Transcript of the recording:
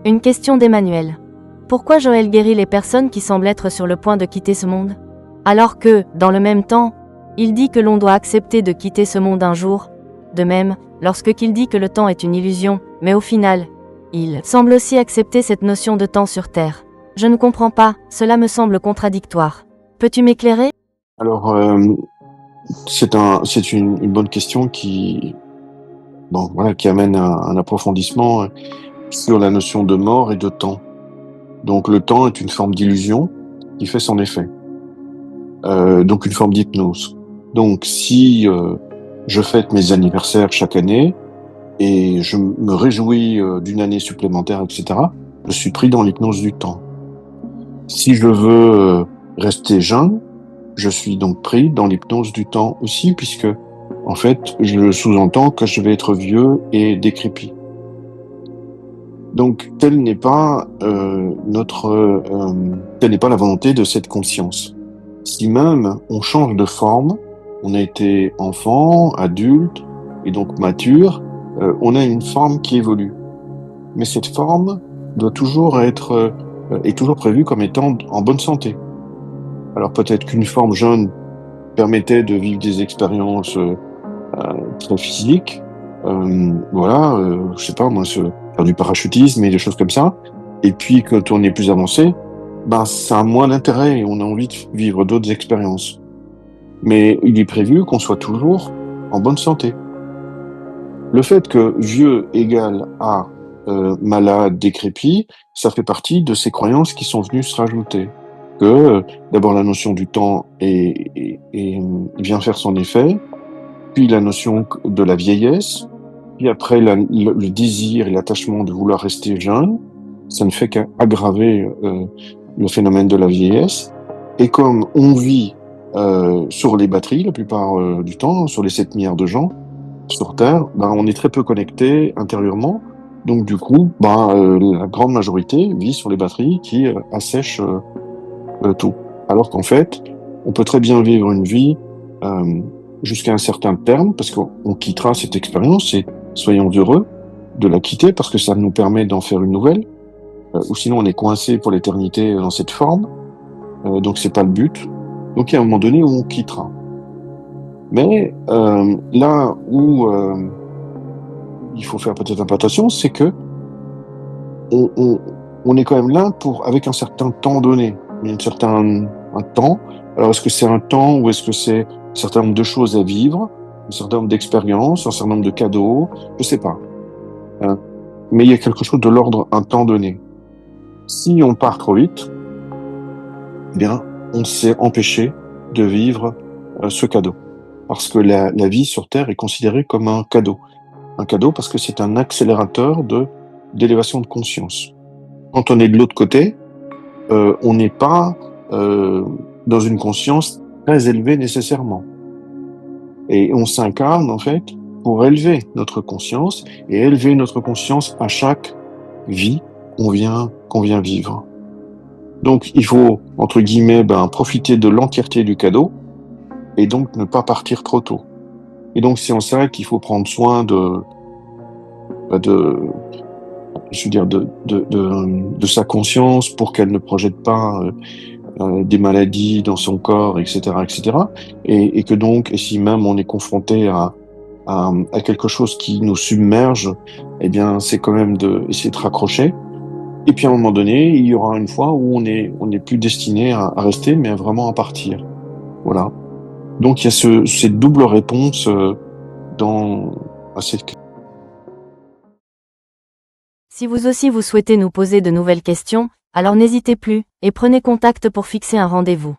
Une question d'Emmanuel. Pourquoi Joël guérit les personnes qui semblent être sur le point de quitter ce monde? Alors que, dans le même temps, il dit que l'on doit accepter de quitter ce monde un jour. De même, lorsqu'il dit que le temps est une illusion, mais au final, il semble aussi accepter cette notion de temps sur Terre. Je ne comprends pas, cela me semble contradictoire. Peux-tu m'éclairer? Alors, c'est une bonne question qui, bon, voilà, qui amène un approfondissement sur la notion de mort et de temps. Donc, le temps est une forme d'illusion qui fait son effet. Donc, une forme d'hypnose. Donc, si je fête mes anniversaires chaque année et je me réjouis d'une année supplémentaire, etc., je suis pris dans l'hypnose du temps. Si je veux rester jeune, je suis donc pris dans l'hypnose du temps aussi, puisque, en fait, je sous-entends que je vais être vieux et décrépit. Donc, telle n'est pas telle n'est pas la volonté de cette conscience. Si même on change de forme, on a été enfant, adulte et donc mature, on a une forme qui évolue. Mais cette forme doit toujours est toujours prévue comme étant en bonne santé. Alors peut-être qu'une forme jeune permettait de vivre des expériences très physiques, je sais pas moi, faire du parachutisme et des choses comme ça. Et puis quand on est plus avancé, ben ça a moins d'intérêt et on a envie de vivre d'autres expériences. Mais il est prévu qu'on soit toujours en bonne santé. Le fait que vieux égale à malade, décrépit, ça fait partie de ces croyances qui sont venues se rajouter. Que d'abord la notion du temps vient faire son effet, puis la notion de la vieillesse, puis après le désir et l'attachement de vouloir rester jeune, ça ne fait qu'aggraver le phénomène de la vieillesse. Et comme on vit sur les batteries la plupart du temps, sur les 7 milliards de gens sur Terre, ben, on est très peu connecté intérieurement. Donc du coup, la grande majorité vit sur les batteries qui assèchent tout. Alors qu'en fait, on peut très bien vivre une vie euh, jusqu'à un certain terme, parce qu'on quittera cette expérience et soyons heureux de la quitter parce que ça nous permet d'en faire une nouvelle, ou sinon on est coincé pour l'éternité dans cette forme, donc c'est pas le but. Donc il y a un moment donné où on quittera. Mais là où il faut faire peut-être un peu attention, c'est que on, on, on est quand même là avec un certain temps donné, un temps. Alors, est-ce que c'est un temps ou est-ce que c'est un certain nombre de choses à vivre, un certain nombre d'expériences, un certain nombre de cadeaux? Je sais pas. Hein. Mais il y a quelque chose de l'ordre, un temps donné. Si on part trop vite, eh bien, on s'est empêché de vivre ce cadeau. Parce que la vie sur Terre est considérée comme un cadeau. Un cadeau parce que c'est un accélérateur d'élévation de conscience. Quand on est de l'autre côté, on n'est pas dans une conscience très élevée nécessairement. Et on s'incarne, en fait, pour élever notre conscience et élever notre conscience à chaque vie qu'on vient vivre. Donc, il faut, entre guillemets, profiter de l'entièreté du cadeau et donc ne pas partir trop tôt. Et donc, c'est en ça qu'il faut prendre soin de je veux dire, de sa conscience pour qu'elle ne projette pas des maladies dans son corps, etc., etc. Et que donc, et si même on est confronté à quelque chose qui nous submerge, eh bien, c'est quand même essayer de se raccrocher. Et puis à un moment donné, il y aura une fois où on n'est plus destiné à rester, mais vraiment à partir. Voilà. Donc il y a cette double réponse à cette question. Si vous aussi vous souhaitez nous poser de nouvelles questions, alors n'hésitez plus, et prenez contact pour fixer un rendez-vous.